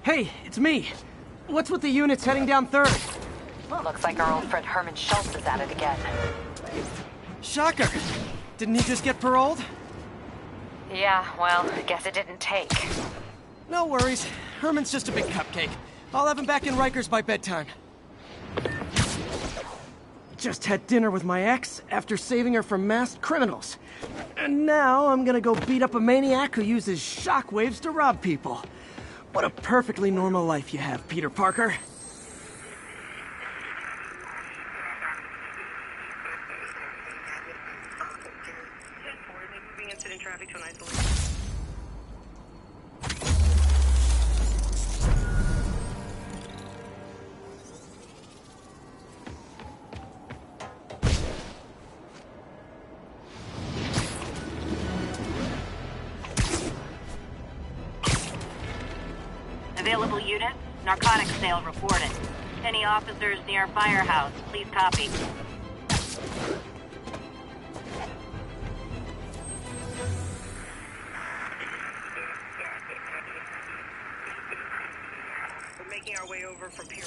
Hey, it's me. What's with the units heading down 3rd? Well, looks like our old friend Herman Schultz is at it again. Shocker. Didn't he just get paroled? Yeah, well, I guess it didn't take. No worries. Herman's just a big cupcake. I'll have him back in Rikers by bedtime. Just had dinner with my ex after saving her from masked criminals. And now I'm gonna go beat up a maniac who uses shockwaves to rob people. What a perfectly normal life you have, Peter Parker. Available units, narcotics sale reported. Any officers near Firehouse, please copy. We're making our way over from Pier.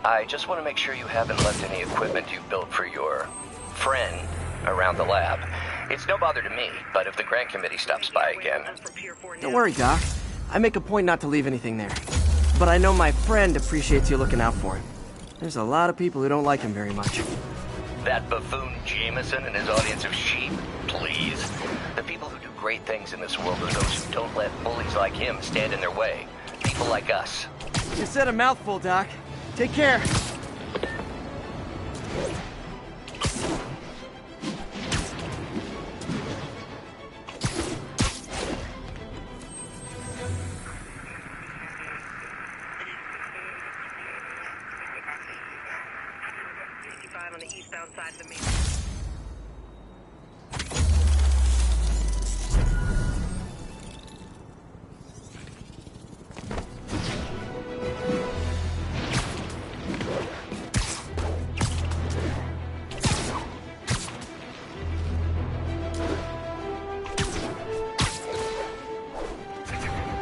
I just want to make sure you haven't left any equipment you've built for your friend around the lab. It's no bother to me, but if the grant committee stops by again... Don't worry, Doc. I make a point not to leave anything there. But I know my friend appreciates you looking out for him. There's a lot of people who don't like him very much. That buffoon Jameson and his audience of sheep? Please. The people who do great things in this world are those who don't let bullies like him stand in their way. People like us. You said a mouthful, Doc. Take care. On the eastbound side of the main.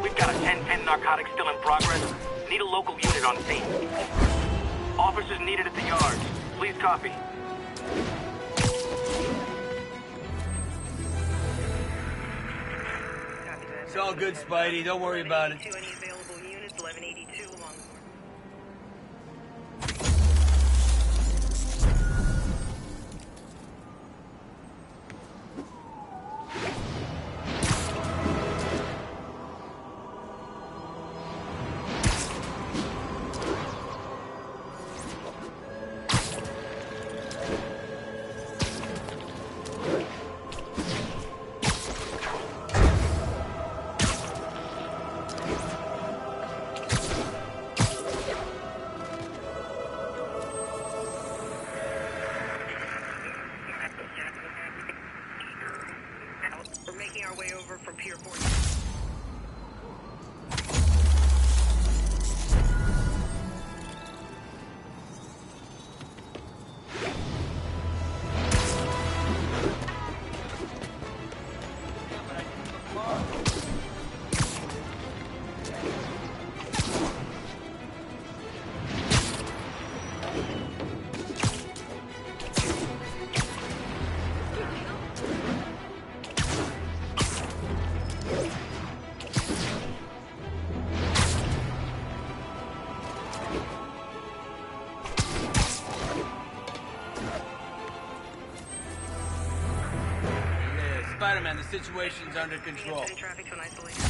We've got a 10-10 narcotics still in progress. Need a local unit on scene. Officers needed at the yards. Please copy. It's all good, Spidey. Don't worry about it. Any available units, 1182 along. We're making our way over from Pier 4. Spider-Man, the situation's under control. Traffic to an isolation.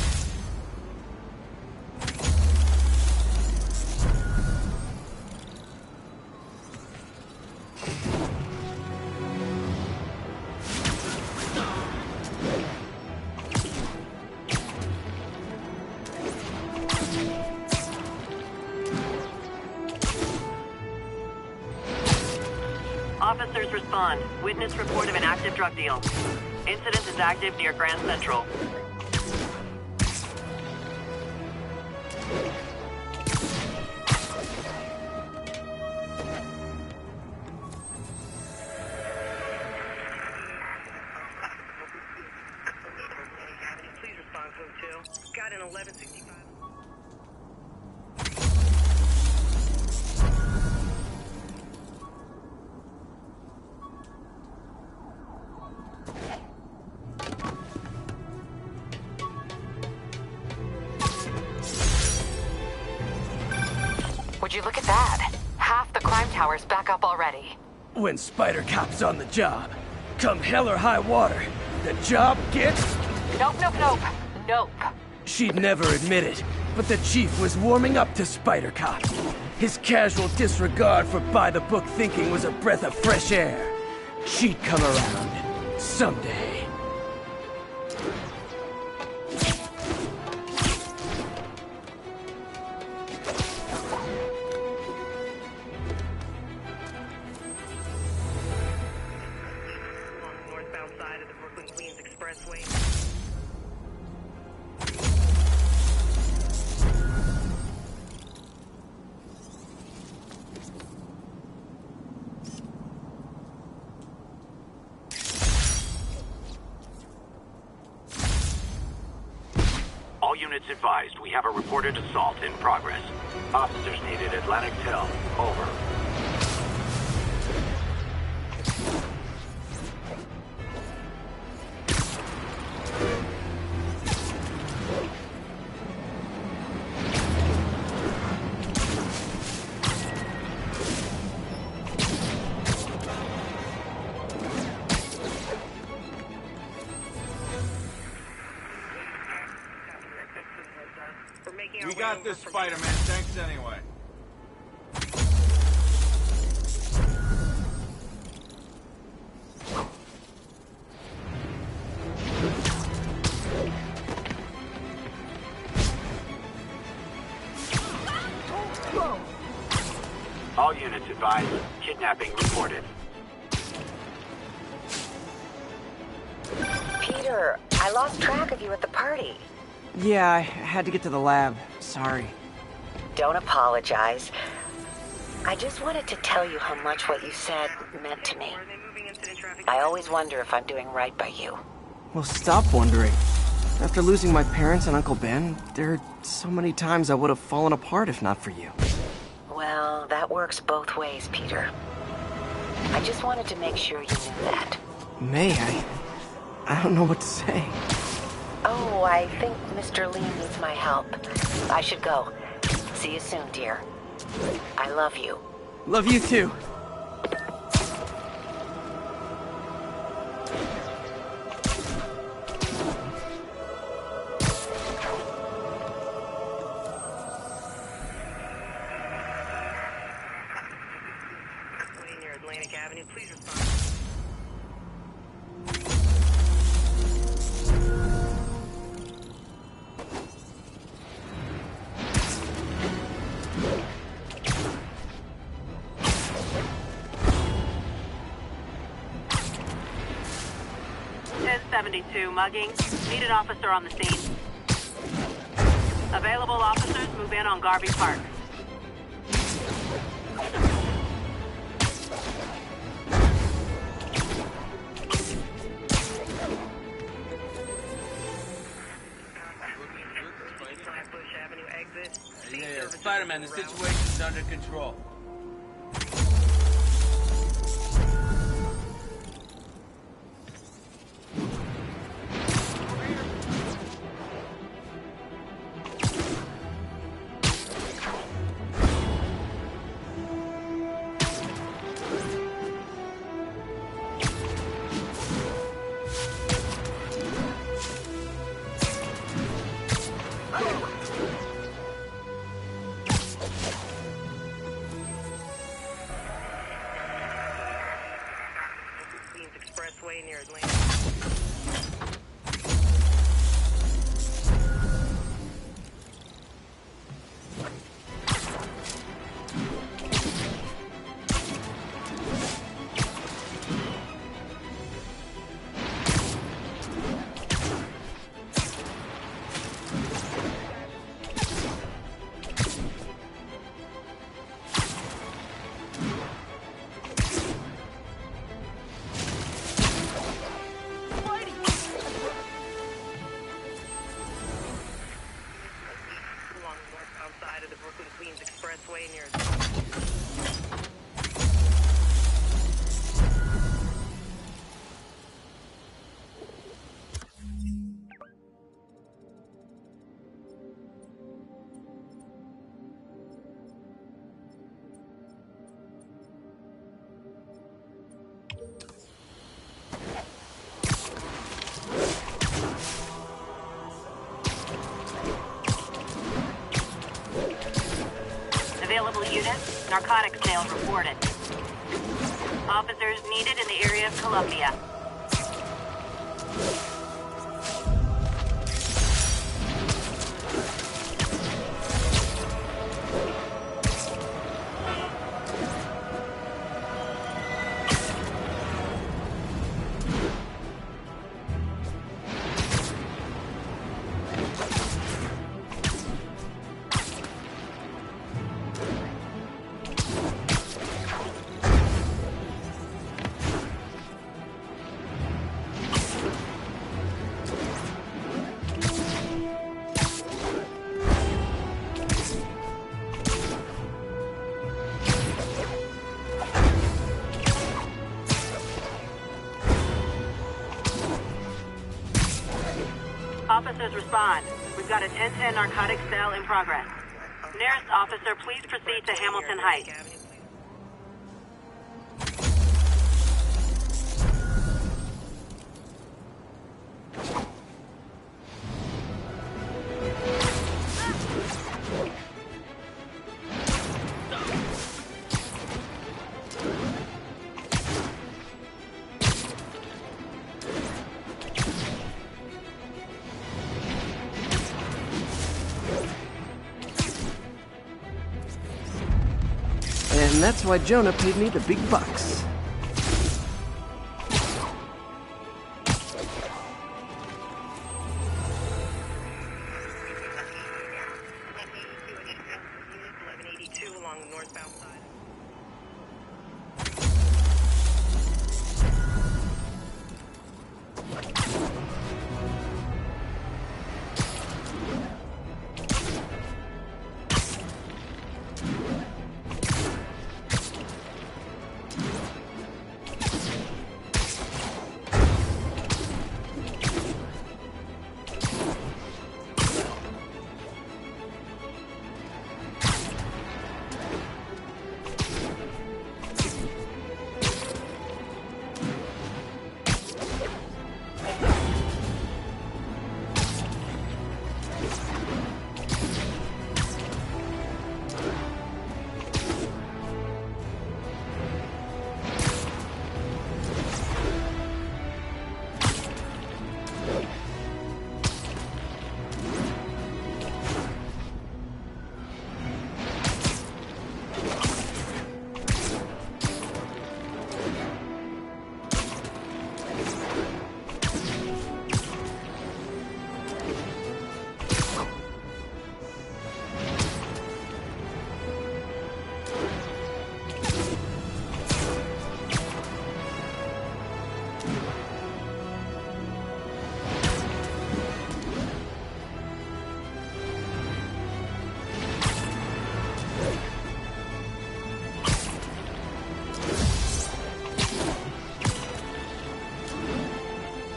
Officers respond. Witness report of an active drug deal. Incident is active near Grand Central. Please respond, Code 2. Got an 1165. Would you look at that? Half the crime tower's back up already. When Spider Cop's on the job, come hell or high water, the job gets... Nope, nope, nope. Nope. She'd never admit it, but the chief was warming up to Spider Cop. His casual disregard for by-the-book thinking was a breath of fresh air. She'd come around. Someday. On the northbound side of the Brooklyn-Queens Expressway. All units advised, we have a reported assault in progress. Officers needed Atlantic Hill. Over. We're making our We way got over this, from- Spider-Man. Thanks anyway. All units advised, kidnapping reported. Peter, I lost track of you at the party. Yeah, I had to get to the lab. Sorry. Don't apologize. I just wanted to tell you how much what you said meant to me. Are they moving incident traffic? I always wonder if I'm doing right by you. Well, stop wondering. After losing my parents and Uncle Ben, there are so many times I would have fallen apart if not for you. Well, that works both ways, Peter. I just wanted to make sure you knew that. May, I don't know what to say. Oh, I think Mr. Lee needs my help. I should go. See you soon, dear. I love you. Love you too. Way near Atlantic Avenue. Please respond. .72 mugging. Need an officer on the scene. Available officers move in on Garvey Park. Flatbush Avenue exit. Yeah, Spider-Man, the situation's under control. Queens Expressway near Atlantic. Narcotics sales reported. Officers needed in the area of Columbia. Officers respond. We've got a 1010 narcotics sale in progress. Nearest officer, please proceed to Hamilton Heights. And that's why Jonah paid me the big bucks. Along the northbound side.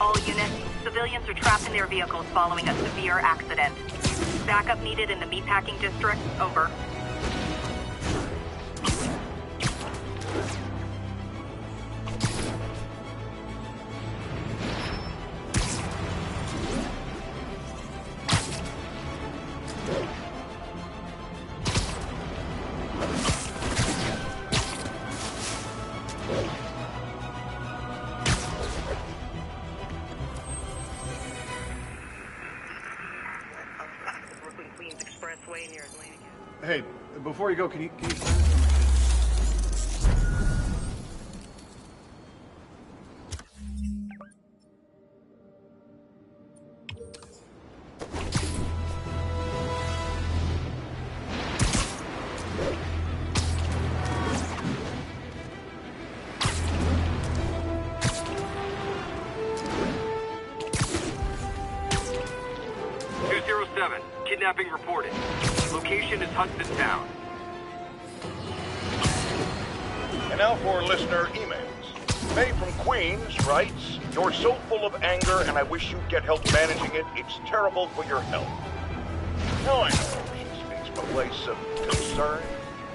All units, civilians are trapped in their vehicles following a severe accident. Backup needed in the meatpacking district. Over. Expressway near Atlantic. Hey, before you go, can you Kidnapping reported. Location is Hudson Town. And now for listener emails. May from Queens writes, "You're so full of anger and I wish you'd get help managing it. It's terrible for your health." Now I know she speaks from a place of concern,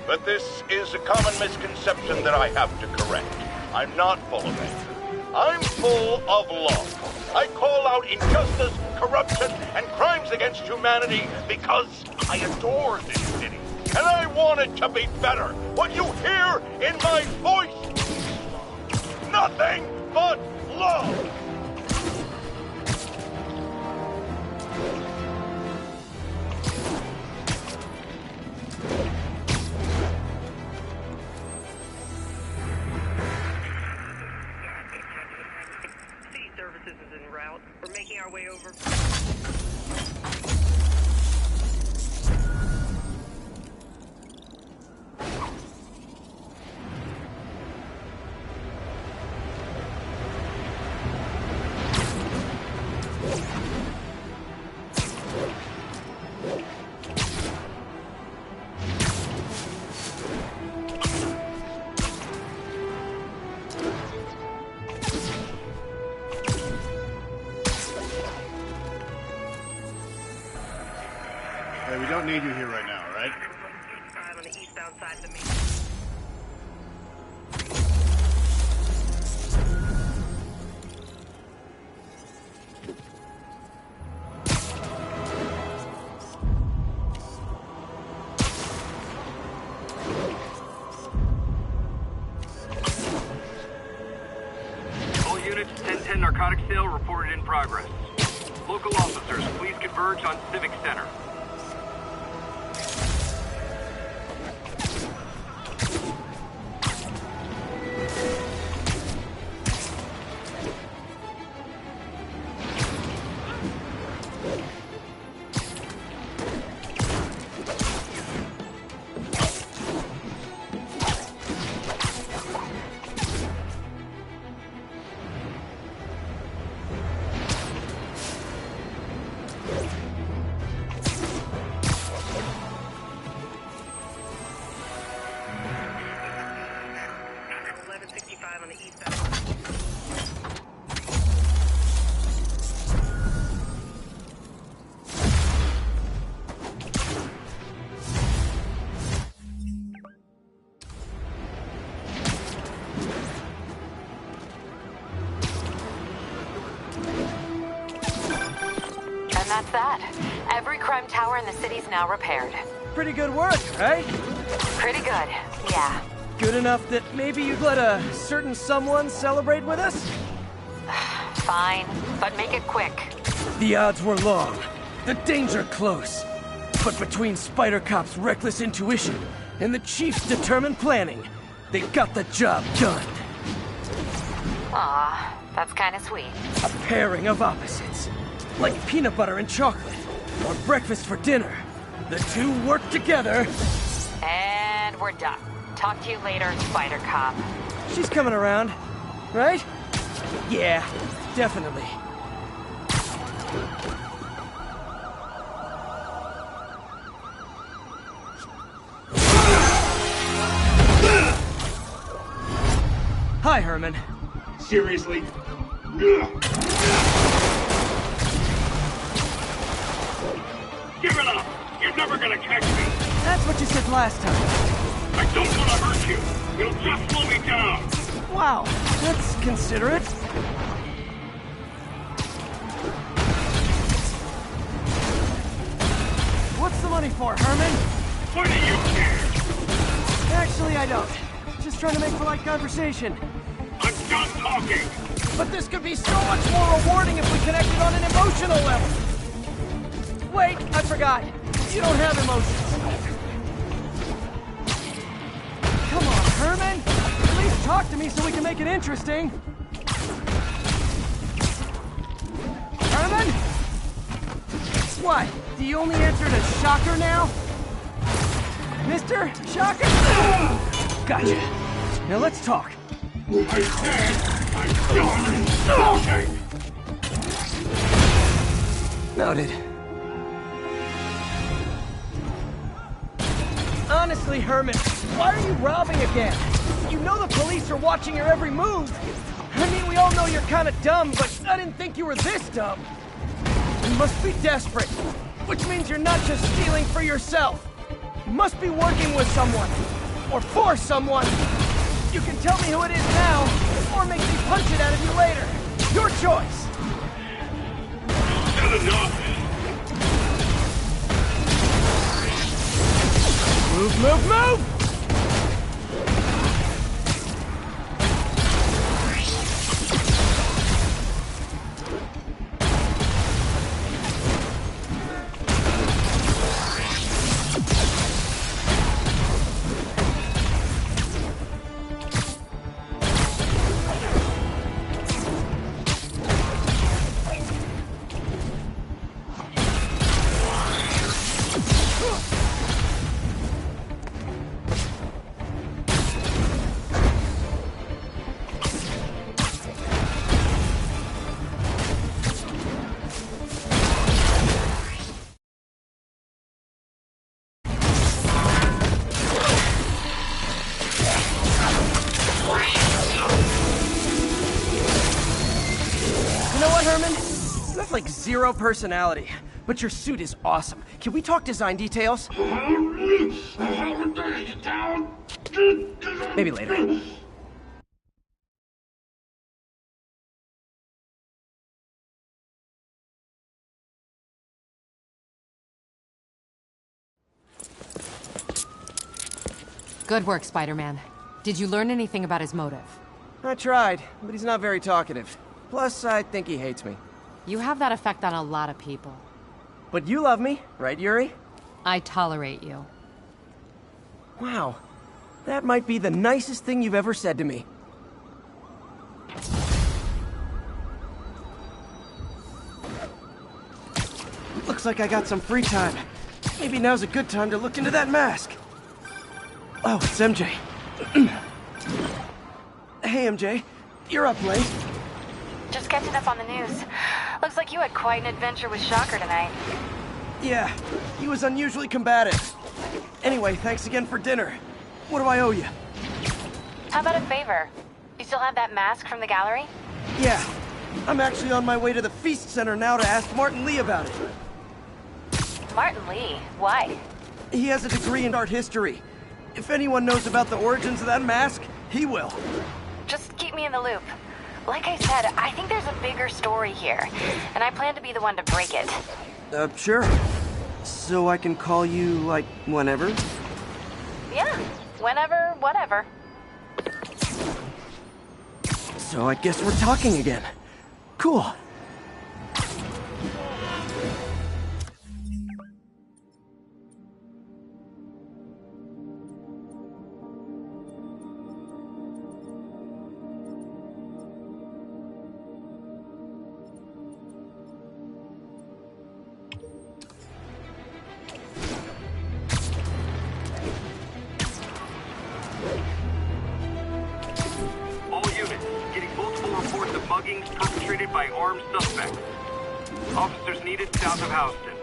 but this is a common misconception that I have to correct. I'm not full of anger. I'm full of love. I call out injustice, corruption, and crimes against humanity because I adore this city. and I want it to be better. What you hear in my voice, nothing but love. City services is en route. We're making our way over. Hey, we don't need you here right now, right? I'm on the eastbound side of the main. All units, 1010 narcotics sale reported in progress. Local officers, please converge on Civic Center. On the eastbound. And that's that. Every crime tower in the city's now repaired. Pretty good work, right? Pretty good, yeah. Good enough that maybe you'd let a certain someone celebrate with us? Fine, but make it quick. The odds were long, the danger close. But between Spider Cop's reckless intuition and the Chief's determined planning, they got the job done. Aw, that's kinda sweet. A pairing of opposites. Like peanut butter and chocolate, or breakfast for dinner. The two work together. And we're done. Talk to you later, Spider Cop. She's coming around, right? Yeah, definitely. Hi, Herman. Seriously? Give it up! You're never gonna catch me! That's what you said last time. I don't want to hurt you! It'll just slow me down! Wow, that's considerate. What's the money for, Herman? What do you care? Actually, I don't. Just trying to make polite conversation. I'm done talking! But this could be so much more rewarding if we connected on an emotional level. Wait, I forgot. You don't have emotions. Come on, Herman. At least talk to me so we can make it interesting. Herman? What? Do you only answer to Shocker now? Mr. Shocker? Gotcha. Now let's talk. I said I'm done talking! Noted. Honestly, Herman, why are you robbing again? You know the police are watching your every move. I mean, we all know you're kind of dumb, but I didn't think you were this dumb. You must be desperate, which means you're not just stealing for yourself. You must be working with someone, or for someone. You can tell me who it is now, or make me punch it out of you later. Your choice. Not enough! Move, move, move! Like zero personality, but your suit is awesome. Can we talk design details? Maybe later. Good work, Spider-Man. Did you learn anything about his motive? I tried, but he's not very talkative. Plus, I think he hates me. You have that effect on a lot of people. But you love me, right, Yuri? I tolerate you. Wow. That might be the nicest thing you've ever said to me. Looks like I got some free time. Maybe now's a good time to look into that mask. Oh, it's MJ. Hey, MJ. You're up late. Just catching up on the news. Looks like you had quite an adventure with Shocker tonight. Yeah, he was unusually combative. Anyway, thanks again for dinner. What do I owe you? How about a favor? You still have that mask from the gallery? Yeah. I'm actually on my way to the Feast Center now to ask Martin Lee about it. Martin Lee? Why? He has a degree in art history. If anyone knows about the origins of that mask, he will. Just keep me in the loop. Like I said, I think there's a bigger story here, and I plan to be the one to break it. Sure. So I can call you, like, whenever? Yeah, whenever, whatever. So I guess we're talking again. Cool. Perpetrated by armed suspects. Officers needed south of Houston.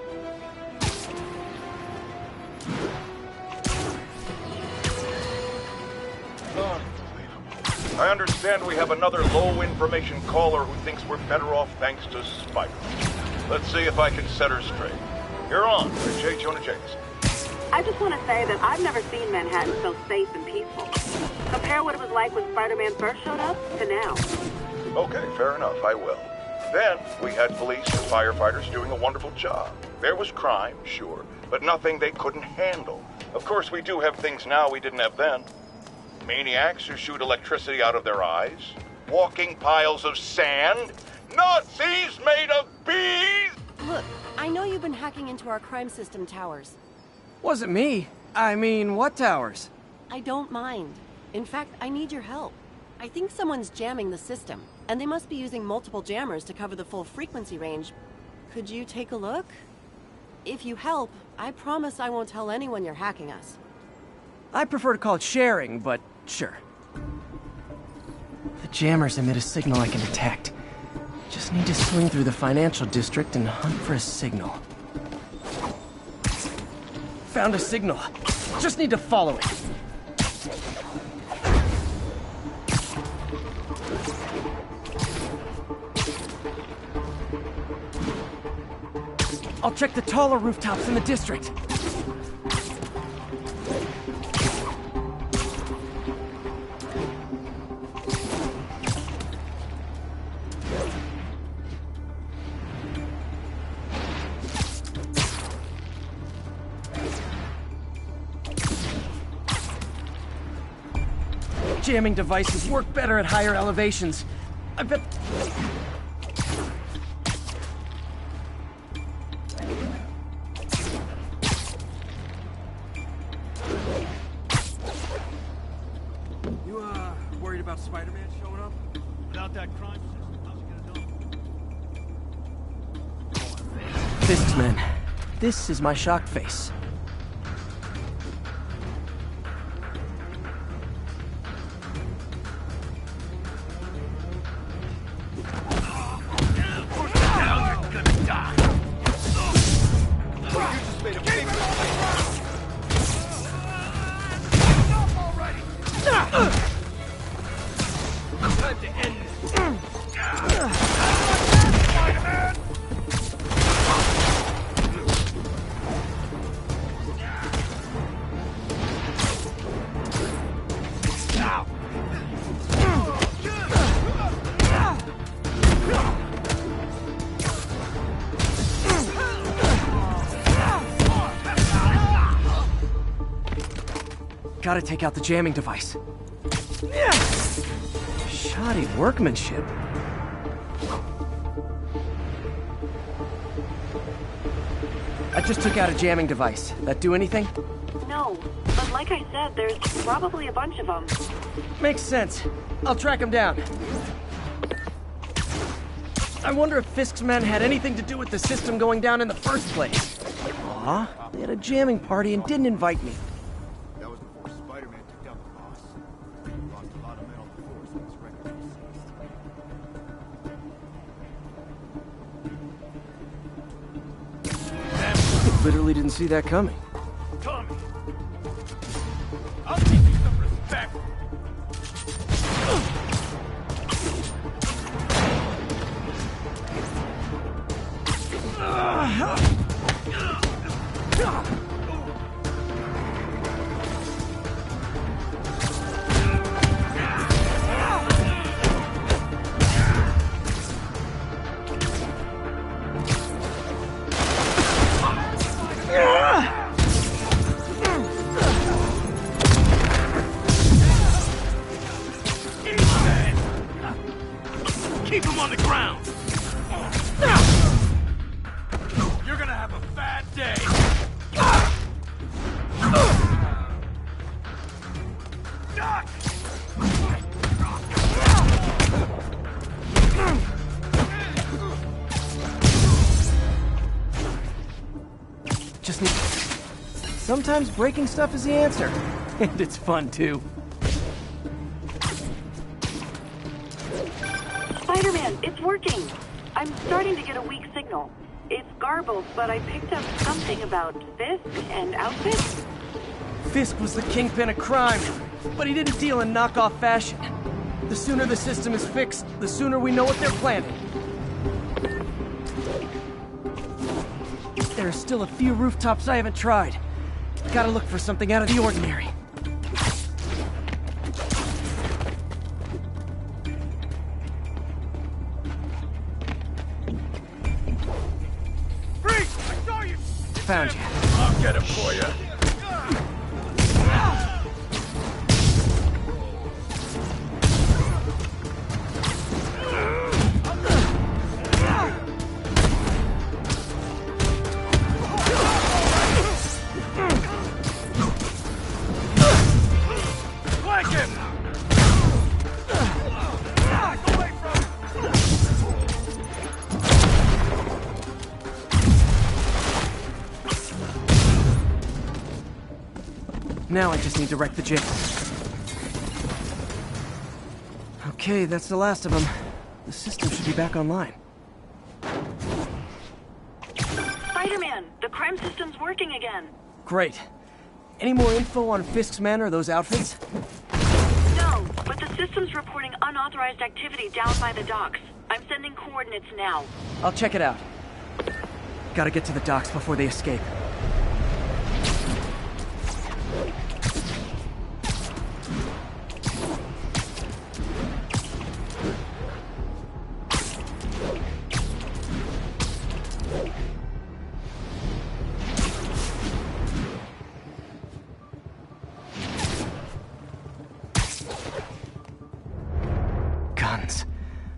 I understand we have another low-information caller who thinks we're better off thanks to Spider. Let's see if I can set her straight. You're on, J. Jonah Jameson. I just want to say that I've never seen Manhattan so safe and peaceful. Compare what it was like when Spider-Man first showed up to now. Okay, fair enough, I will. Then, we had police and firefighters doing a wonderful job. There was crime, sure, but nothing they couldn't handle. Of course, we do have things now we didn't have then. Maniacs who shoot electricity out of their eyes. Walking piles of sand. Nazis made of bees! Look, I know you've been hacking into our crime system towers. Wasn't me. I mean, what towers? I don't mind. In fact, I need your help. I think someone's jamming the system, and they must be using multiple jammers to cover the full frequency range. Could you take a look? If you help, I promise I won't tell anyone you're hacking us. I prefer to call it sharing, but sure. The jammers emit a signal I can detect. Just need to swing through the financial district and hunt for a signal. Found a signal. Just need to follow it. I'll check the taller rooftops in the district. jamming devices work better at higher elevations. I bet... You, worried about Spider-Man showing up? Without that crime system, how's it gonna do? Fisk's men. This is my shocked face. Gotta take out the jamming device. Shoddy workmanship. I just took out a jamming device. That do anything? No, but like I said, there's probably a bunch of them. Makes sense. I'll track him down. I wonder if Fisk's men had anything to do with the system going down in the first place. Aw, they had a jamming party and didn't invite me. That was before Spider-Man took down the boss. Lost a lot of men on the force when his record was seized. Literally didn't see that coming. Tommy! I'll teach you some respect! Keep him on the ground! You're gonna have a bad day! Duck! Just need... Sometimes breaking stuff is the answer. And it's fun, too. Spider-Man, it's working! I'm starting to get a weak signal. It's garbled, but I picked up something about Fisk and outfits. Fisk was the kingpin of crime, but he didn't deal in knockoff fashion. The sooner the system is fixed, the sooner we know what they're planning. There are still a few rooftops I haven't tried. Gotta look for something out of the ordinary. Freeze! I saw you! Found you. I'll get him for you. Flank him! Back away from him! Now I just need to wreck the jam. Okay, that's the last of them. The system should be back online. Spider-Man, the crime system's working again. Great. Any more info on Fisk's men or those outfits? No, but the system's reporting unauthorized activity down by the docks. I'm sending coordinates now. I'll check it out. Gotta get to the docks before they escape. Guns.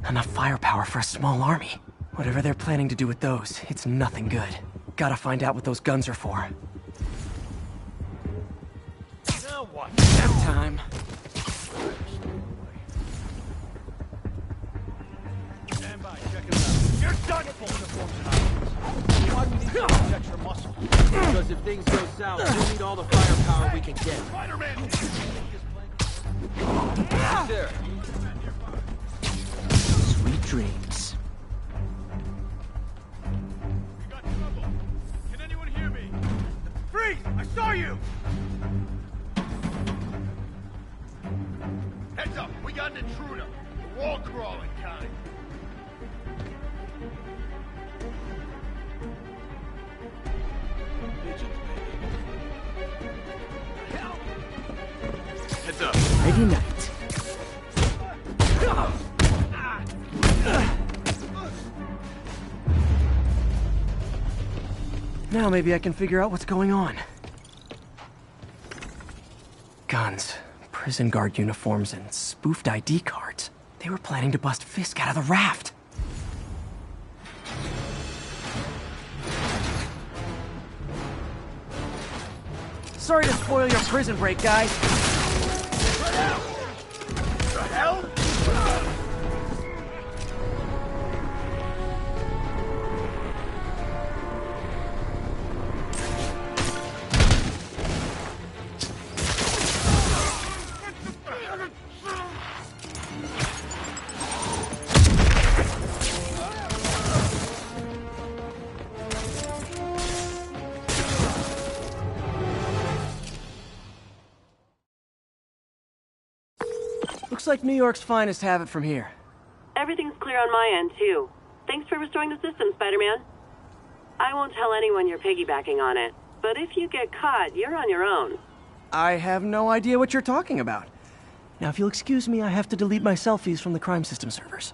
Enough firepower for a small army. Whatever they're planning to do with those, it's nothing good. Gotta find out what those guns are for. Now what? Nap time. Stand by, check it out. You're done for uniforms and Why do we need to protect your muscle? Because if things go south, we'll need all the firepower we can get. Spider-Man! There. Sweet dreams. We got trouble. Can anyone hear me? Freeze! I saw you! Heads up! We got an intruder. The wall crawling kind. Heads up. Nighty night. Now maybe I can figure out what's going on. Guns, prison guard uniforms, and spoofed ID cards. They were planning to bust Fisk out of the raft. Sorry to spoil your prison break, guys. The hell? Looks like New York's finest have it from here. Everything's clear on my end, too. Thanks for restoring the system, Spider-Man. I won't tell anyone you're piggybacking on it, but if you get caught, you're on your own. I have no idea what you're talking about. Now, if you'll excuse me, I have to delete my selfies from the crime system servers.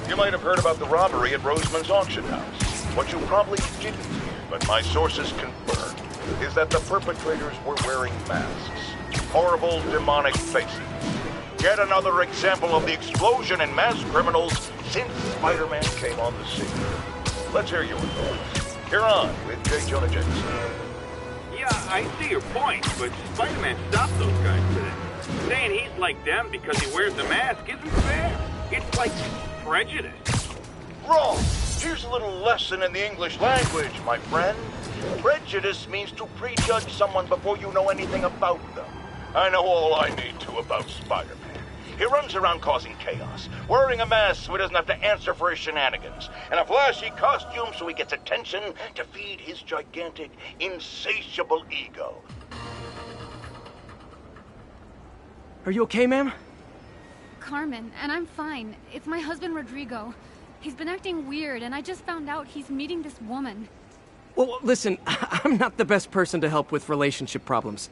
You might have heard about the robbery at Roseman's auction house. What you probably didn't hear, but my sources confirmed, is that the perpetrators were wearing masks. Horrible, demonic faces. Yet another example of the explosion in mass criminals since Spider-Man came on the scene. Let's hear your thoughts. You're on with J. Jonah Jameson. Yeah, I see your point, but Spider-Man stopped those guys today. Saying he's like them because he wears the mask isn't fair. It's like prejudice. Wrong. Here's a little lesson in the English language, my friend. Prejudice means to prejudge someone before you know anything about them. I know all I need to about Spider-Man. He runs around causing chaos, wearing a mask so he doesn't have to answer for his shenanigans, and a flashy costume so he gets attention to feed his gigantic, insatiable ego. Are you okay, ma'am? Carmen, and I'm fine. It's my husband, Rodrigo. He's been acting weird, and I just found out he's meeting this woman. Well, listen, I'm not the best person to help with relationship problems.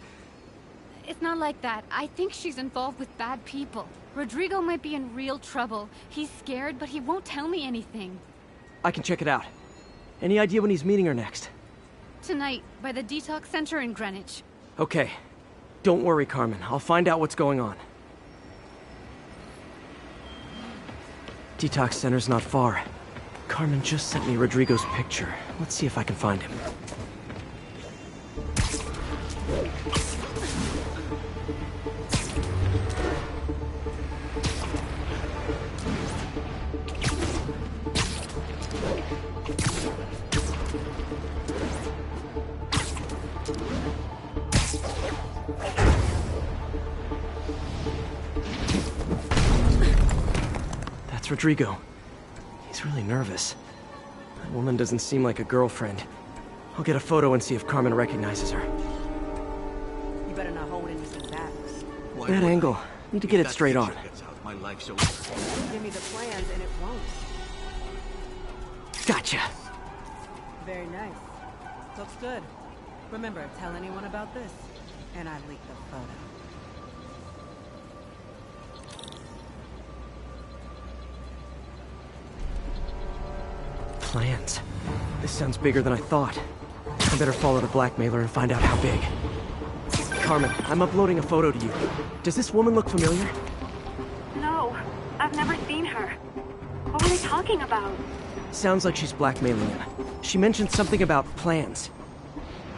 It's not like that. I think she's involved with bad people. Rodrigo might be in real trouble. He's scared, but he won't tell me anything. I can check it out. Any idea when he's meeting her next? Tonight, by the detox center in Greenwich. Okay. Don't worry, Carmen. I'll find out what's going on. Detox center's not far. Carmen just sent me Rodrigo's picture. Let's see if I can find him. Rodrigo. He's really nervous. That woman doesn't seem like a girlfriend. I'll get a photo and see if Carmen recognizes her. You better not hold anything back. That angle. Need to get it straight on. My life's over. Give me the plans and it won't. Gotcha. Very nice. Looks good. Remember, tell anyone about this, and I leak the photo. Plans. This sounds bigger than I thought. I better follow the blackmailer and find out how big. Carmen, I'm uploading a photo to you. Does this woman look familiar? No, I've never seen her. What were they talking about? Sounds like she's blackmailing him. She mentioned something about plans.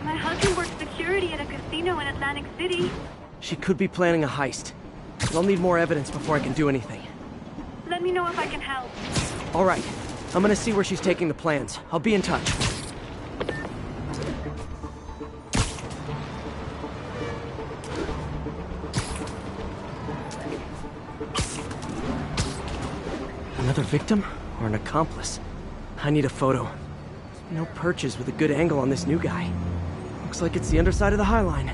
My husband works security at a casino in Atlantic City. She could be planning a heist. But I'll need more evidence before I can do anything. Let me know if I can help. All right. I'm gonna see where she's taking the plans. I'll be in touch. Another victim or an accomplice? I need a photo. No perches with a good angle on this new guy. Looks like it's the underside of the High Line.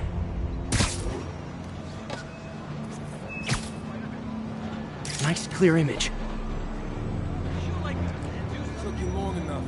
Nice clear image. Took you long enough.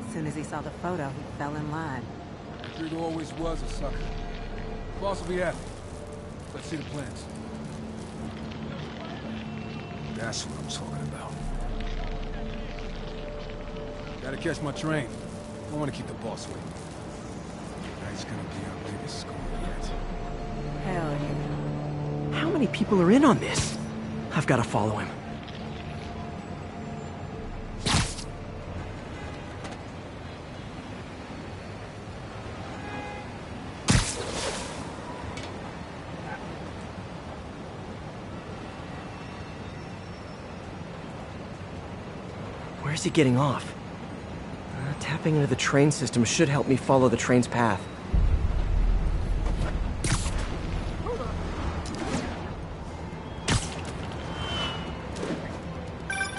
As soon as he saw the photo, he fell in line. Rodrigo always was a sucker. Boss will be happy. Let's see the plans. That's what I'm talking about. Gotta catch my train. I want to keep the boss waiting. Tonight's gonna be our biggest score yet. Hell yeah. How many people are in on this? I've got to follow him. Where's he getting off? Tapping into the train system should help me follow the train's path.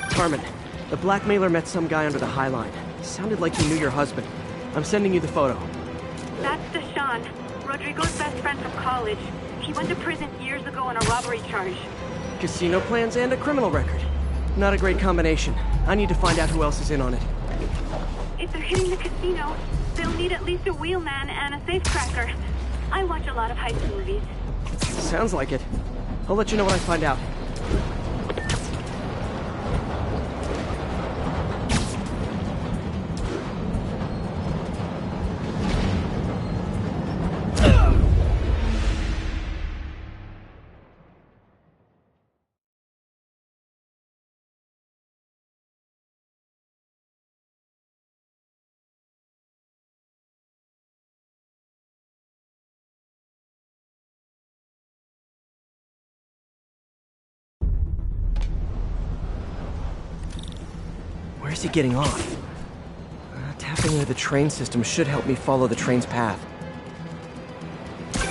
Carmen, the blackmailer met some guy under the High Line. Sounded like he knew your husband. I'm sending you the photo. That's Deshaun, Rodrigo's best friend from college. He went to prison years ago on a robbery charge. Casino plans and a criminal record. Not a great combination. I need to find out who else is in on it. If they're hitting the casino, they'll need at least a wheelman and a safecracker. I watch a lot of heist movies. Sounds like it. I'll let you know what I find out. Where's he getting off? Tapping into the train system should help me follow the train's path.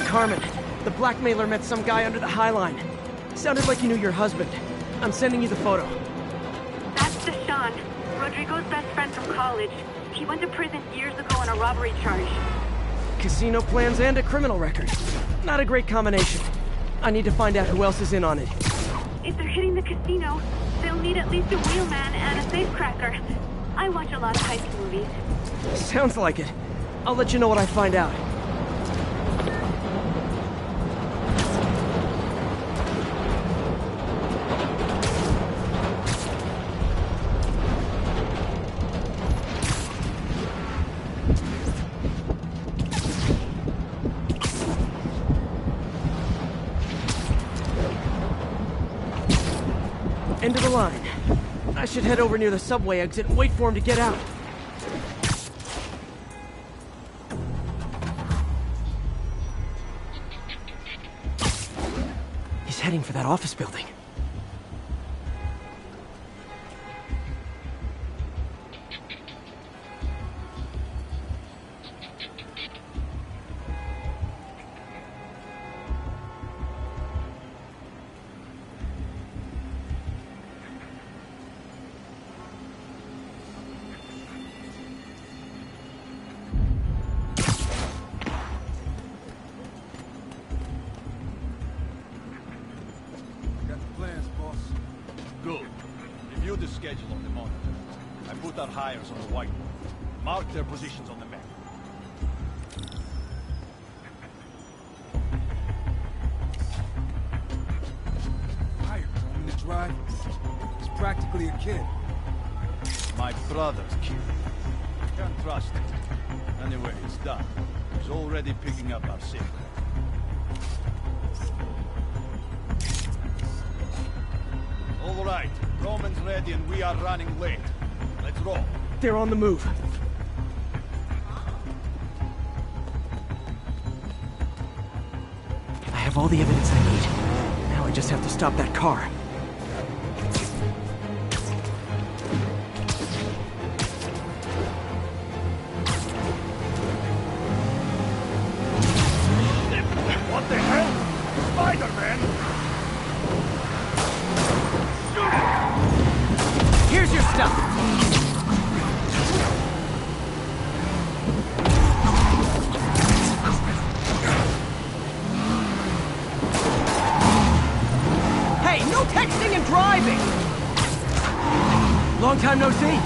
Carmen, the blackmailer met some guy under the High Line. Sounded like he knew your husband. I'm sending you the photo. That's Deshaun, Rodrigo's best friend from college. He went to prison years ago on a robbery charge. Casino plans and a criminal record. Not a great combination. I need to find out who else is in on it. If they're hitting the casino, they'll need at least a wheelman and a safecracker. I watch a lot of heist movies. Sounds like it. I'll let you know what I find out. End of the line. I should head over near the subway exit and wait for him to get out. He's heading for that office building. The schedule on the monitor. I put our hires on the whiteboard. Mark their positions on the map. Hired him to drive. He's practically a kid. My brother's kid. Can't trust him. Anyway, it's done. He's already picking up our secret. All right. Roman's ready and we are running late. Let's roll. They're on the move. I have all the evidence I need. Now I just have to stop that car. What the hell? Spider-Man! Here's your stuff! Hey, no texting and driving! Long time no see.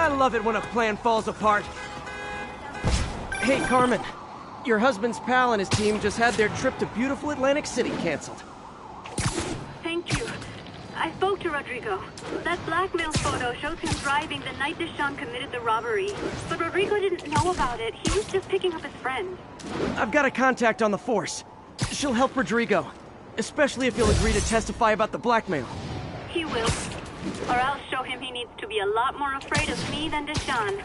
I love it when a plan falls apart. Hey, Carmen. Your husband's pal and his team just had their trip to beautiful Atlantic City canceled. Thank you. I spoke to Rodrigo. That blackmail photo shows him driving the night Deshawn committed the robbery. But Rodrigo didn't know about it. He was just picking up his friend. I've got a contact on the force. She'll help Rodrigo. Especially if he'll agree to testify about the blackmail. He will. Or I'll show him he needs to be a lot more afraid of me than Deshawn.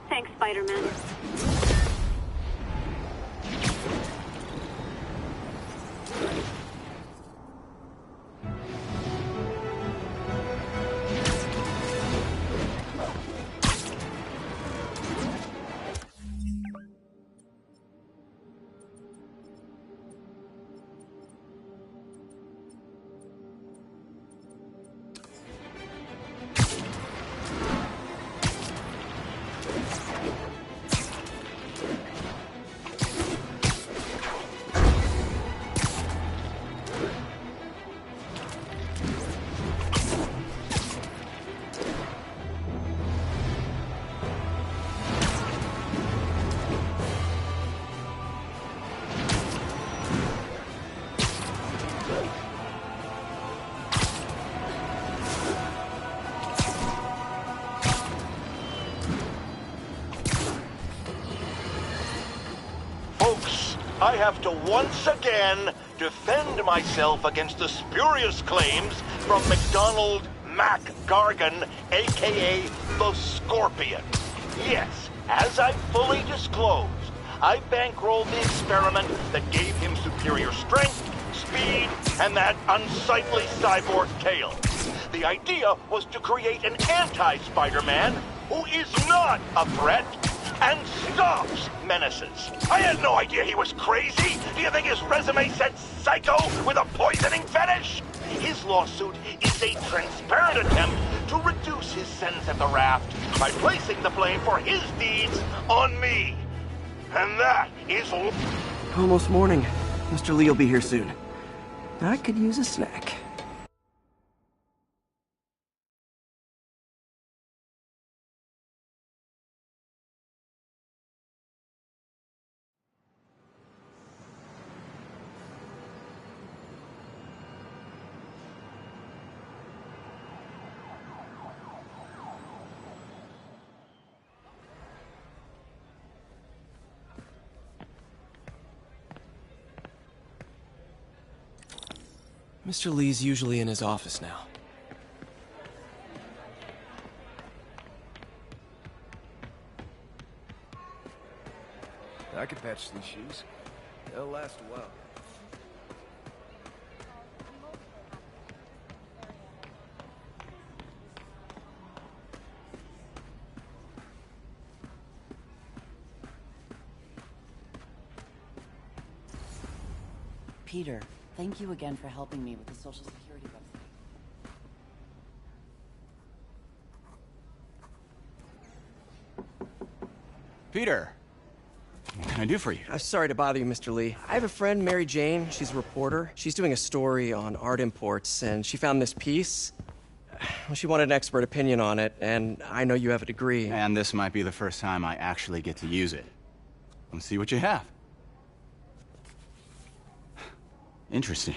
Thanks, Spider-Man. I have to once again defend myself against the spurious claims from McDonald Mac Gargan, aka the Scorpion. Yes, as I fully disclosed, I bankrolled the experiment that gave him superior strength, speed, and that unsightly cyborg tail. The idea was to create an anti-Spider-Man who is not a threat and stops menaces. I had no idea he was crazy. Do you think his resume said psycho with a poisoning fetish? His lawsuit is a transparent attempt to reduce his sentence at the raft by placing the blame for his deeds on me. And that is all. Almost morning. Mr. Lee will be here soon. I could use a snack. Mr. Lee's usually in his office now. I could patch these shoes. They'll last a while. Peter, thank you again for helping me with the Social Security website. Peter, what can I do for you? Sorry to bother you, Mr. Lee. I have a friend, Mary Jane. She's a reporter. She's doing a story on art imports, and she found this piece. Well, she wanted an expert opinion on it, and I know you have a degree. And this might be the first time I actually get to use it. Let's see what you have. Interesting.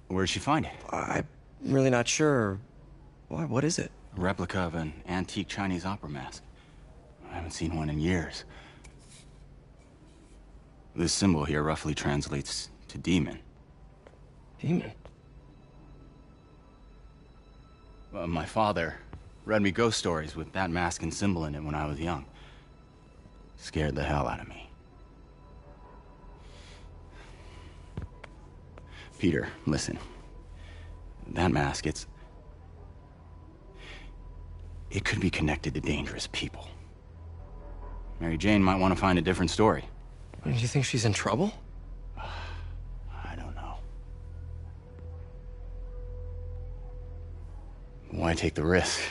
Where'd she find it? I'm really not sure. Why, what is it? A replica of an antique Chinese opera mask. I haven't seen one in years. This symbol here roughly translates to demon. Demon? Well, my father read me ghost stories with that mask and symbol in it when I was young. Scared the hell out of me. Peter, listen. That mask, it could be connected to dangerous people. Mary Jane might want to find a different story. Do you think she's in trouble? I don't know. Why take the risk?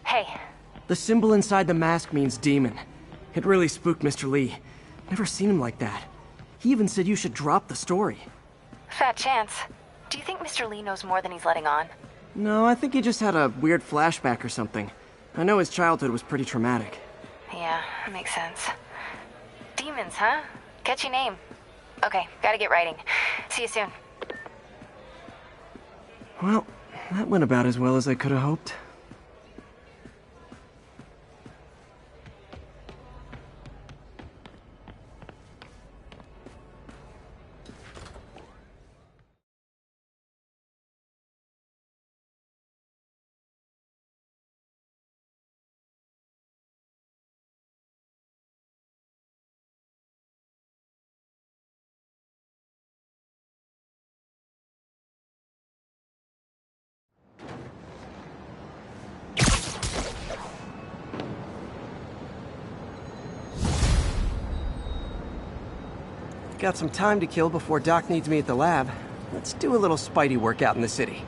Hey, The symbol inside the mask means demon. It really spooked Mr. Lee. Never seen him like that. He even said you should drop the story. Fat chance. Do you think Mr. Lee knows more than he's letting on? No, I think he just had a weird flashback or something. I know his childhood was pretty traumatic. Yeah, makes sense. Demons, huh? Catchy name. Okay, gotta get writing. See you soon. Well, that went about as well as I could have hoped. Got some time to kill before Doc needs me at the lab. Let's do a little Spidey workout in the city.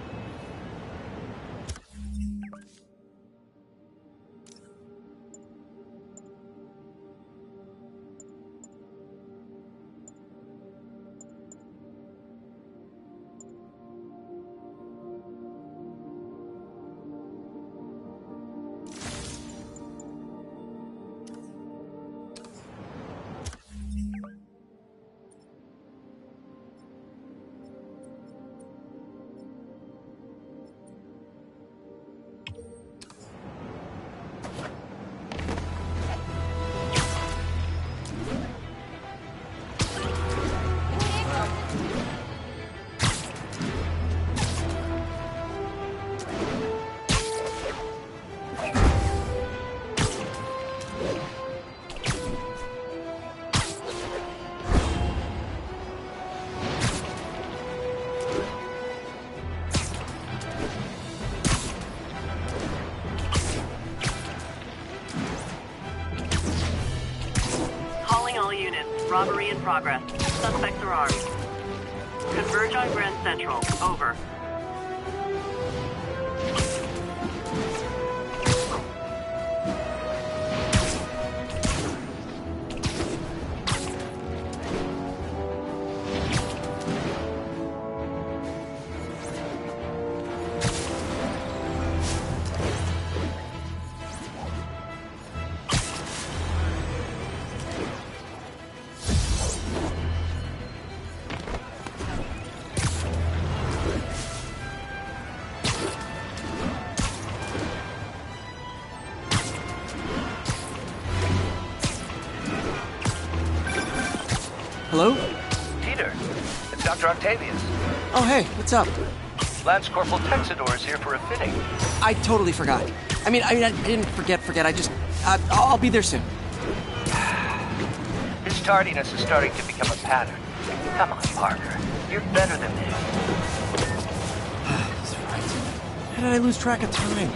Robbery in progress. Suspects are armed. Converge on Grand Central. Over. Hello? Peter, it's Dr. Octavius. Oh, hey, what's up? Lance Corporal Texador is here for a fitting. I totally forgot. I didn't forget. I'll be there soon. His tardiness is starting to become a pattern. Come on, Parker. You're better than this. He's right. How did I lose track of time?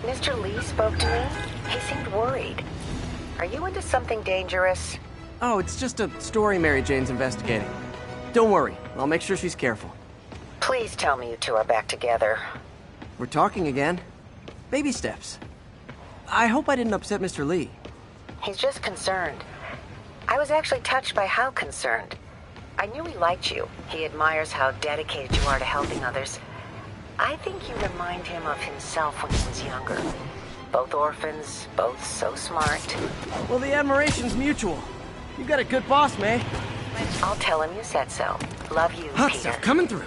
Mr. Lee spoke to me. He seemed worried. Are you into something dangerous? Oh, it's just a story Mary Jane's investigating. Don't worry, I'll make sure she's careful. Please tell me you two are back together. We're talking again. Baby steps. I hope I didn't upset Mr. Lee. He's just concerned. I was actually touched by how concerned. I knew he liked you. He admires how dedicated you are to helping others. I think you remind him of himself when he was younger. Both orphans, both so smart. Well, the admiration's mutual. You got a good boss, May. I'll tell him you said so. Love you, Hot Peter. stuff coming through.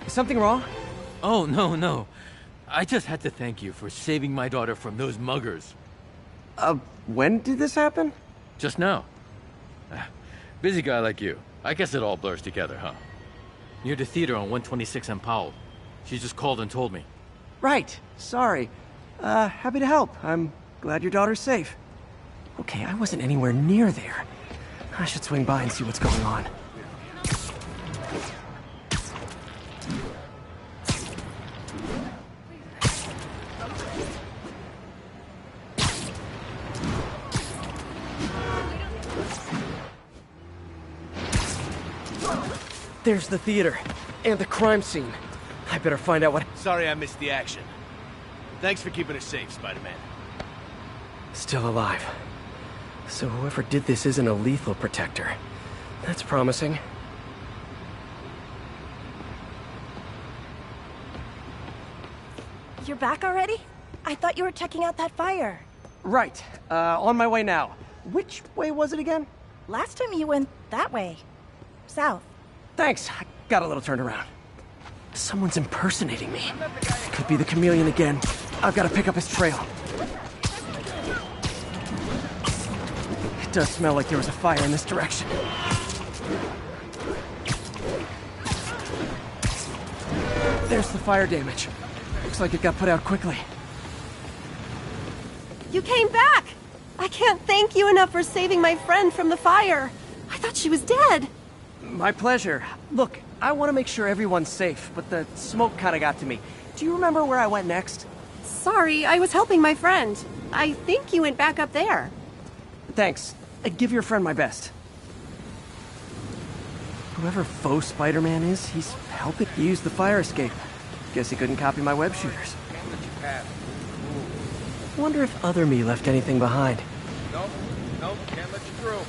Is something wrong? Oh, no. I just had to thank you for saving my daughter from those muggers. When did this happen? Just now. Busy guy like you. I guess it all blurs together, huh? Near the theater on 126 and Powell. She just called and told me. Right. Sorry. Happy to help. I'm glad your daughter's safe. Okay, I wasn't anywhere near there. I should swing by and see what's going on. There's the theater. And the crime scene. I better find out what... Sorry I missed the action. Thanks for keeping us safe, Spider-Man. Still alive. So whoever did this isn't a lethal protector. That's promising. You're back already? I thought you were checking out that fire. Right. On my way now. Which way was it again? Last time you went that way. South. Thanks. I got a little turned around. Someone's impersonating me. Could be the chameleon again. I've got to pick up his trail. It does smell like there was a fire in this direction. There's the fire damage. Looks like it got put out quickly. You came back! I can't thank you enough for saving my friend from the fire. I thought she was dead. My pleasure. Look, I want to make sure everyone's safe, but the smoke kind of got to me. Do you remember where I went next? Sorry, I was helping my friend. I think you went back up there. Thanks. Give your friend my best. Whoever faux Spider-Man is, he's helping use the fire escape. Guess he couldn't copy my web shooters. Wonder if other me left anything behind. Nope, can't let you through.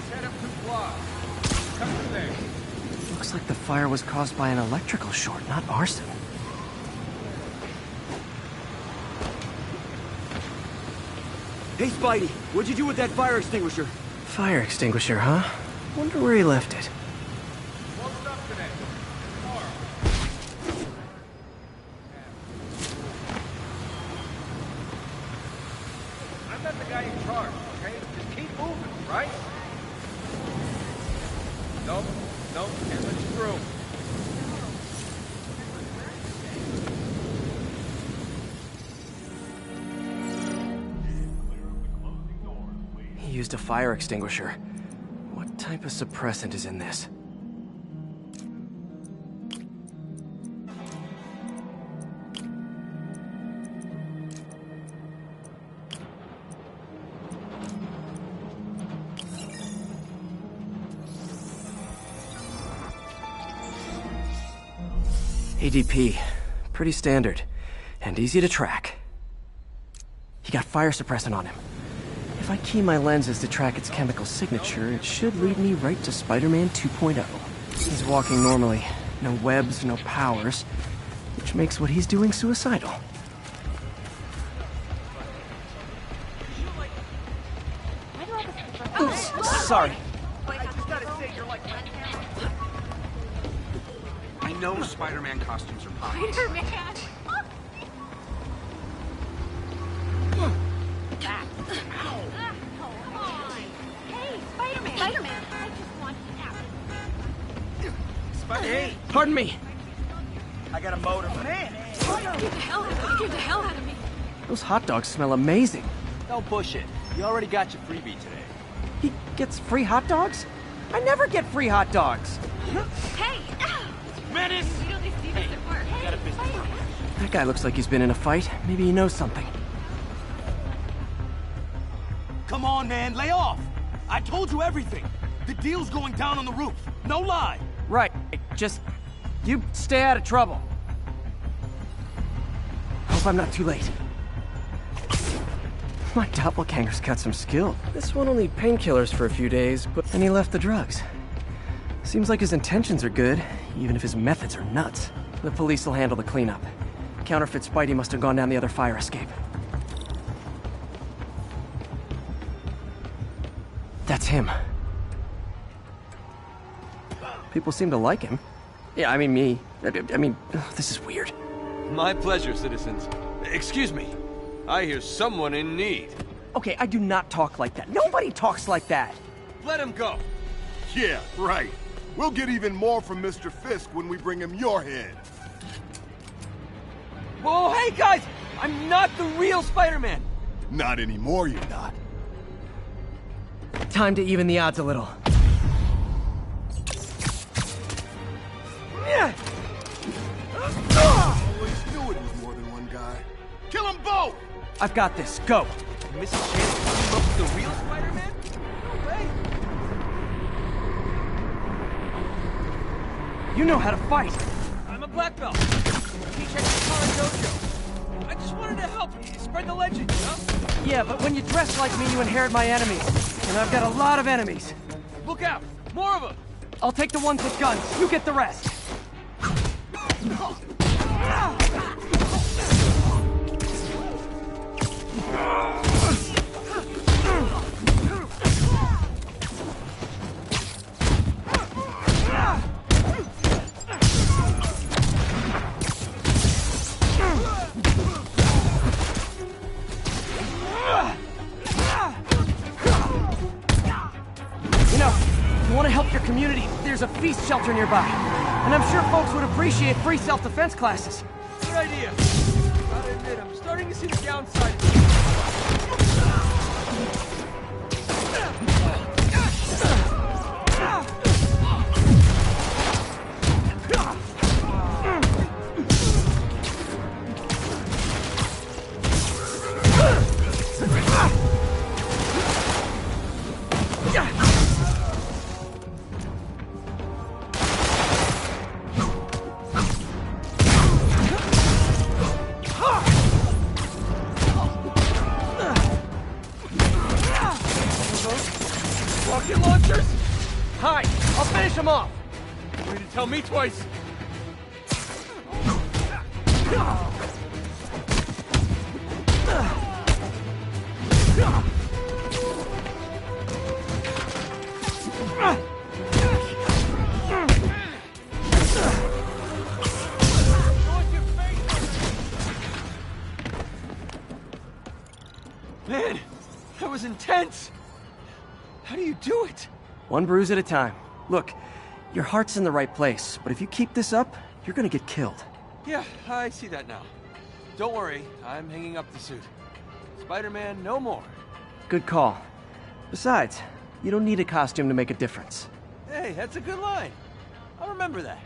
Set up to fly. Come to there. Looks like the fire was caused by an electrical short, not arson. Hey, Spidey, what'd you do with that fire extinguisher? Fire extinguisher, huh? Wonder where he left it. What's up today? I'm not the guy in charge, okay? Just keep moving, right? Nope, can't let you through. He used a fire extinguisher. What type of suppressant is in this? ADP. Pretty standard. And easy to track. He got fire suppressant on him. If I key my lenses to track its chemical signature, it should lead me right to Spider-Man 2.0. He's walking normally. No webs, no powers. Which makes what he's doing suicidal. Oops, sorry. I know Spider-Man costumes are popular. Spider-Man! Hey, Spider-Man! Spider-Man! I just want out. Hey! Pardon me. I got a motor. Man! Get the hell out of me! Those hot dogs smell amazing. Don't push it. You already got your freebie today. He gets free hot dogs? I never get free hot dogs. Hey! Menace! We only see this at work. Got a business. That guy looks like he's been in a fight. Maybe he knows something. Come on, man, lay off! I told you everything. The deal's going down on the roof. No lie. Right. Just... you stay out of trouble. Hope I'm not too late. My doppelganger's got some skill. This one will need painkillers for a few days, but then he left the drugs. Seems like his intentions are good, even if his methods are nuts. The police will handle the cleanup. Counterfeit Spidey must have gone down the other fire escape. That's him. People seem to like him. Yeah, I mean me. I mean, this is weird. My pleasure, citizens. Excuse me. I hear someone in need. Okay, I do not talk like that. Nobody talks like that. Let him go. Yeah, right. We'll get even more from Mr. Fisk when we bring him your head. Whoa, hey guys! I'm not the real Spider-Man! Not anymore, you're not. Time to even the odds a little. Always knew it was more than one guy. Kill them both! I've got this. Go! Miss a chance to team up with the real Spider-Man? No way! You know how to fight! I'm a black belt. Teach at the Kara Dojo. I just wanted to help spread the legend, you know? Yeah, but when you dress like me, you inherit my enemies. And I've got a lot of enemies. Look out! More of them! I'll take the ones with guns. You get the rest. Community, there's a feast shelter nearby. And I'm sure folks would appreciate free self-defense classes. Good idea. Gotta admit, I'm starting to see the downside of rocket launchers? Hi, I'll finish him off. Way to tell me twice. Man, that was intense. How do you do it? One bruise at a time. Look, your heart's in the right place, but if you keep this up, you're gonna get killed. Yeah, I see that now. Don't worry, I'm hanging up the suit. Spider-Man, no more. Good call. Besides, you don't need a costume to make a difference. Hey, that's a good line. I'll remember that.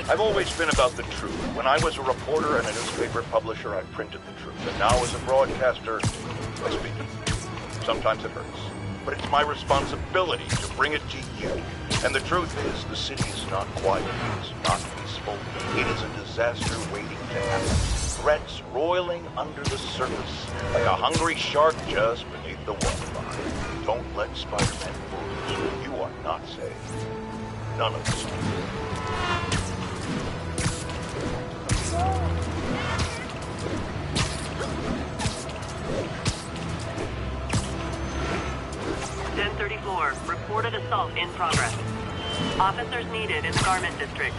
I've always been about the truth. When I was a reporter and a newspaper publisher, I printed the truth. And now as a broadcaster, I speak it. Sometimes it hurts. But it's my responsibility to bring it to you. And the truth is, the city is not quiet. It is not peaceful. It is a disaster waiting to happen. Threats roiling under the surface, like a hungry shark just beneath the waterline. Don't let Spider-Man fool you. You are not safe. None of us are. 1034, reported assault in progress. Officers needed in the Garment District.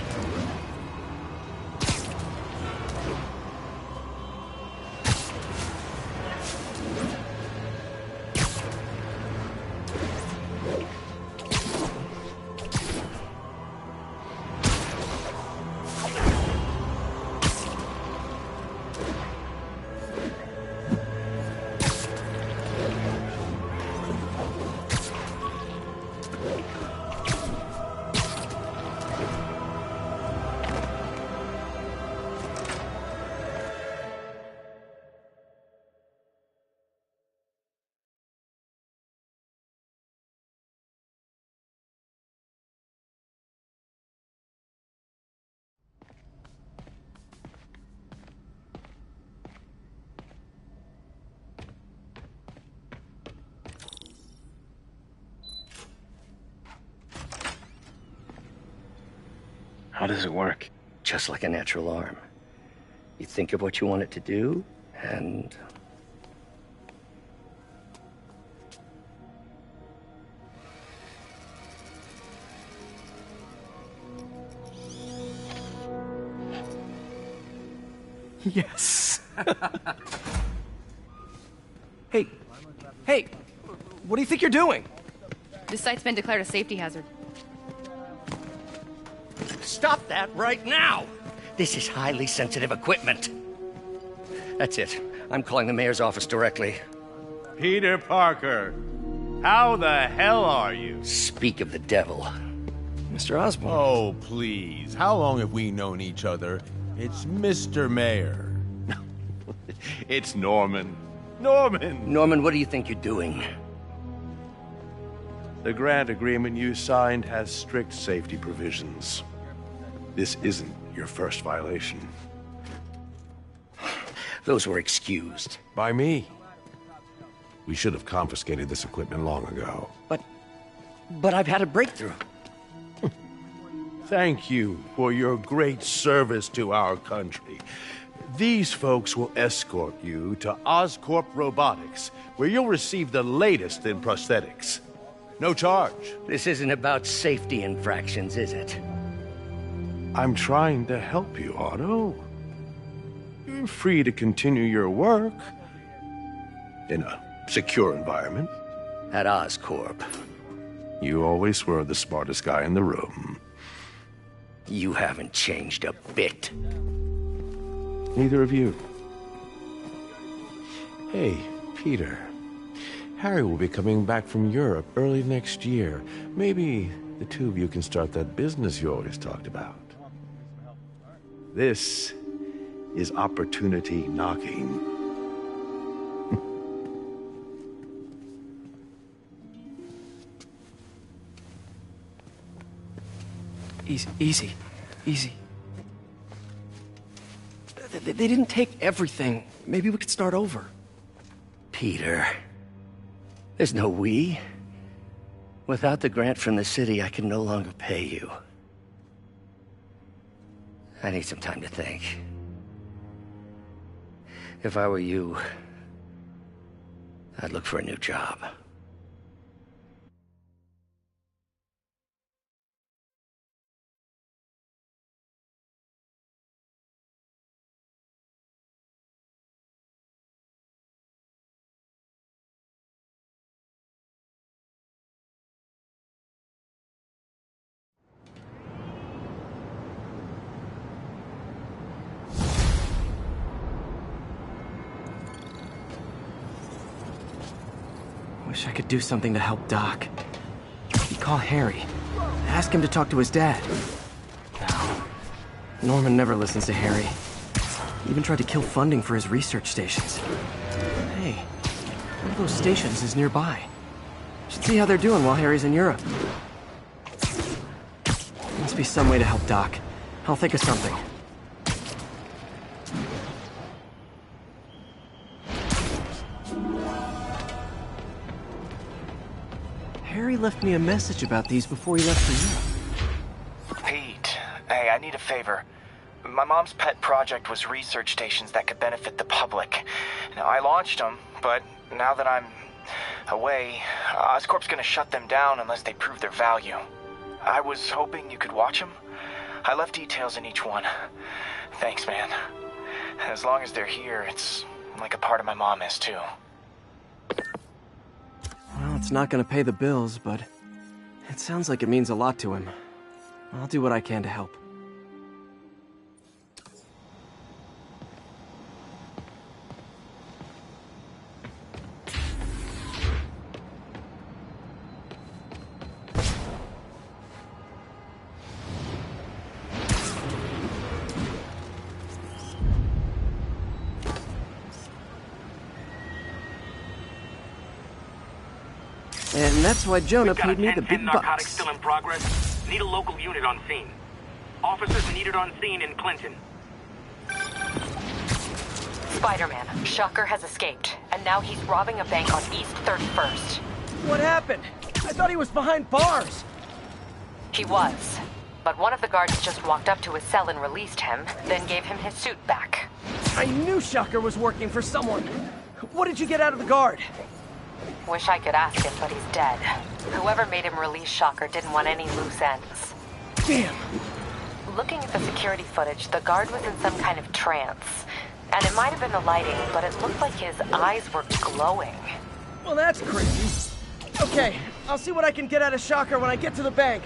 How does it work? Just like a natural arm. You think of what you want it to do, and... Yes. Hey, what do you think you're doing? This site's been declared a safety hazard. Stop that right now! This is highly sensitive equipment. That's it. I'm calling the mayor's office directly. Peter Parker, how the hell are you? Speak of the devil. Mr. Osborn. Oh, please. How long have we known each other? It's Mr. Mayor. It's Norman. Norman, what do you think you're doing? The grant agreement you signed has strict safety provisions. This isn't your first violation. Those were excused. By me. We should have confiscated this equipment long ago. But I've had a breakthrough. Thank you for your great service to our country. These folks will escort you to Oscorp Robotics, where you'll receive the latest in prosthetics. No charge. This isn't about safety infractions, is it? I'm trying to help you, Otto. You're free to continue your work in a secure environment. At Oscorp. You always were the smartest guy in the room. You haven't changed a bit. Neither of you. Hey, Peter. Harry will be coming back from Europe early next year. Maybe the two of you can start that business you always talked about. This is opportunity knocking. Easy. They didn't take everything. Maybe we could start over. Peter, there's no we. Without the grant from the city, I can no longer pay you. I need some time to think. If I were you, I'd look for a new job. Wish I could do something to help Doc. Call Harry. Ask him to talk to his dad. No. Norman never listens to Harry. He even tried to kill funding for his research stations. Hey, one of those stations is nearby. Should see how they're doing while Harry's in Europe. Must be some way to help Doc. I'll think of something. Harry left me a message about these before he left for you. Pete, hey, I need a favor. My mom's pet project was research stations that could benefit the public. Now, I launched them, but now that I'm away, Oscorp's gonna shut them down unless they prove their value. I was hoping you could watch them. I left details in each one. Thanks, man. As long as they're here, it's like a part of my mom is, too. Well, it's not gonna pay the bills, but it sounds like it means a lot to him. I'll do what I can to help. And that's why Jonah paid me the big narcotics bucks. still in progress. Need a local unit on scene. Officers needed on scene in Clinton. Spider-Man, Shocker has escaped, and now he's robbing a bank on East 31st. What happened? I thought he was behind bars. He was, but one of the guards just walked up to his cell and released him, then gave him his suit back. I knew Shocker was working for someone. What did you get out of the guard? Wish I could ask him, but he's dead. Whoever made him release Shocker didn't want any loose ends. Damn. Looking at the security footage, the guard was in some kind of trance. And it might have been the lighting, but it looked like his eyes were glowing. Well, that's crazy. Okay, I'll see what I can get out of Shocker when I get to the bank.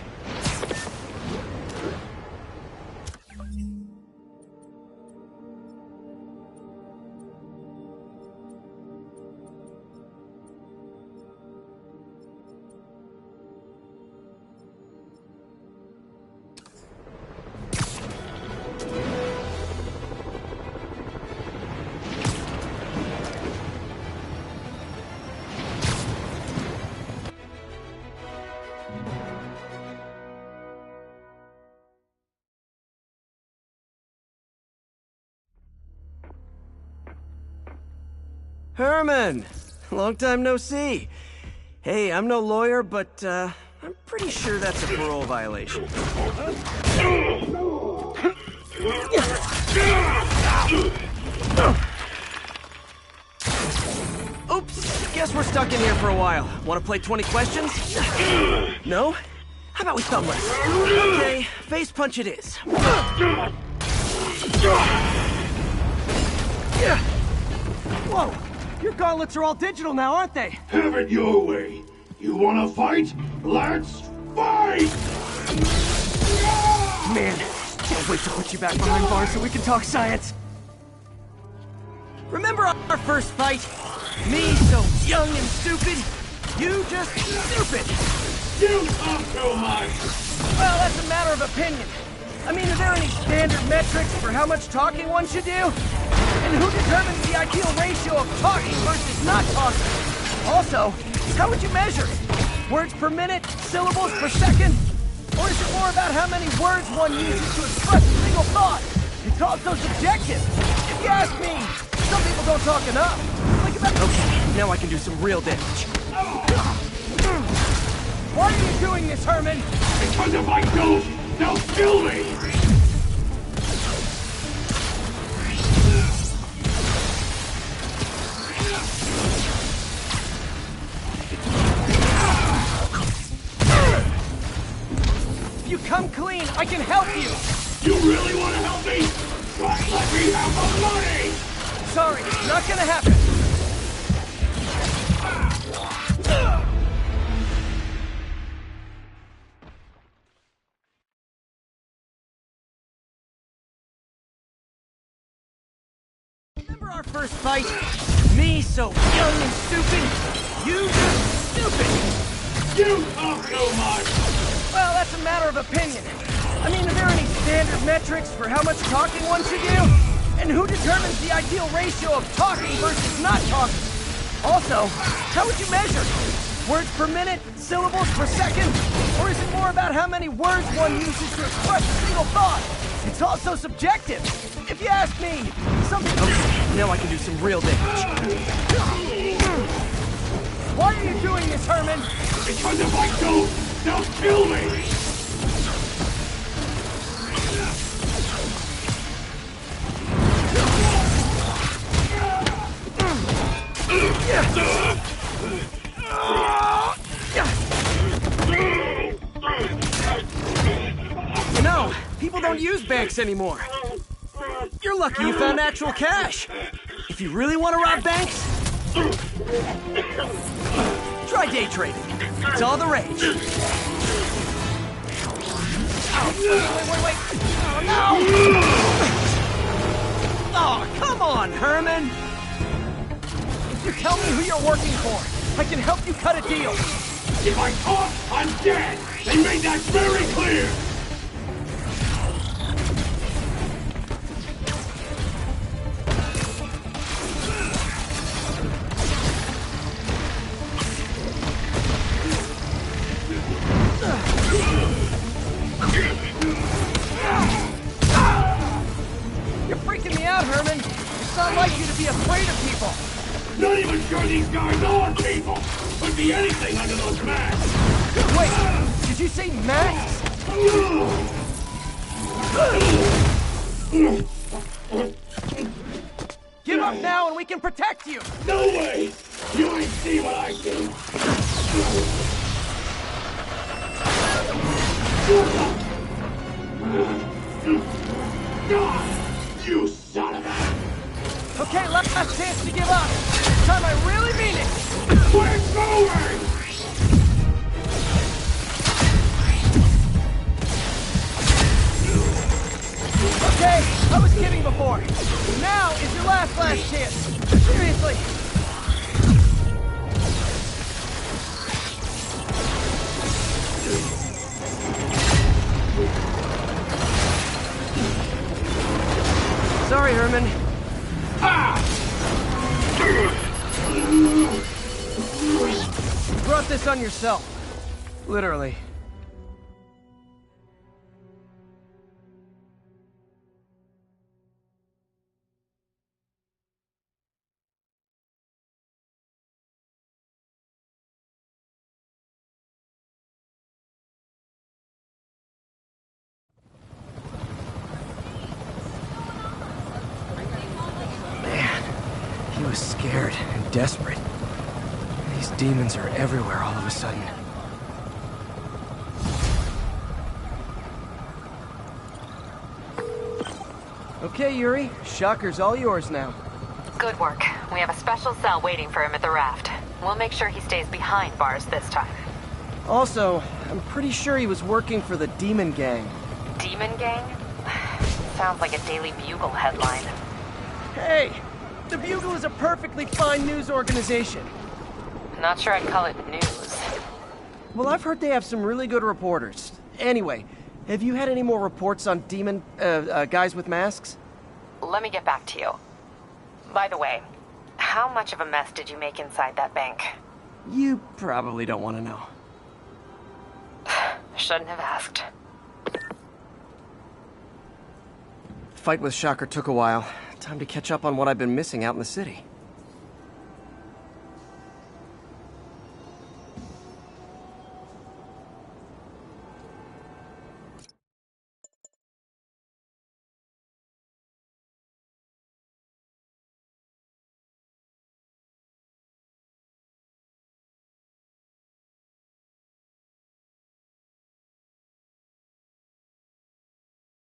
Herman! Long time no see. Hey, I'm no lawyer, but, I'm pretty sure that's a parole violation. Oops, guess we're stuck in here for a while. Want to play 20 questions? No? How about we thumbless? Okay, face punch it is. Whoa! Your gauntlets are all digital now, aren't they? Have it your way. You wanna fight? Let's fight! Man, can't wait to put you back behind bars so we can talk science. Remember our first fight? Me so young and stupid, you just stupid. You talk too much. Well, that's a matter of opinion. I mean, are there any standard metrics for how much talking one should do? And who determines the ideal ratio of talking versus not talking? Also, how would you measure it? Words per minute? Syllables per second? Or is it more about how many words one uses to express a single thought? It's also subjective. If you ask me, some people don't talk enough. Think about... Okay, now I can do some real damage. Why are you doing this, Herman? Because if I don't, they'll kill me! If you come clean, I can help you! You really want to help me? Try and let me have the money! Sorry, not gonna happen! Remember our first fight? Me so young and stupid, you just stupid! You talk too much! Well, that's a matter of opinion. I mean, are there any standard metrics for how much talking one should do? And who determines the ideal ratio of talking versus not talking? Also, how would you measure it? Words per minute? Syllables per second? Or is it more about how many words one uses to express a single thought? It's also subjective. If you ask me, some people... Okay, now I can do some real damage. Why are you doing this, Herman? Because if I don't, they'll kill me! You know, people don't use banks anymore. You're lucky you found actual cash. If you really want to rob banks, try day trading. It's all the rage. Wait. Oh, no! Oh, come on, Herman! If you tell me who you're working for, I can help you cut a deal. If I talk, I'm dead! They made that very clear! You're freaking me out, Herman. It's not like you to be afraid of people. Not even sure these guys are people! Could be anything under those masks! Wait, did you say masks? Give up now and we can protect you! No way! You ain't see what I do! You son of a... Okay, last chance to give up. This time I really mean it. We're going! Okay, I was kidding before. Now is your last chance. Seriously. Sorry, Herman. You brought this on yourself. Literally. He was scared and desperate. These demons are everywhere all of a sudden. Okay, Yuri. Shocker's all yours now. Good work. We have a special cell waiting for him at the raft. We'll make sure he stays behind bars this time. Also, I'm pretty sure he was working for the Demon Gang. Demon Gang? Sounds like a Daily Bugle headline. Hey! The Bugle is a perfectly fine news organization. Not sure I'd call it news. Well, I've heard they have some really good reporters. Anyway, have you had any more reports on demon, guys with masks? Let me get back to you. By the way, how much of a mess did you make inside that bank? You probably don't want to know. Shouldn't have asked. Fight with Shocker took a while. Time to catch up on what I've been missing out in the city.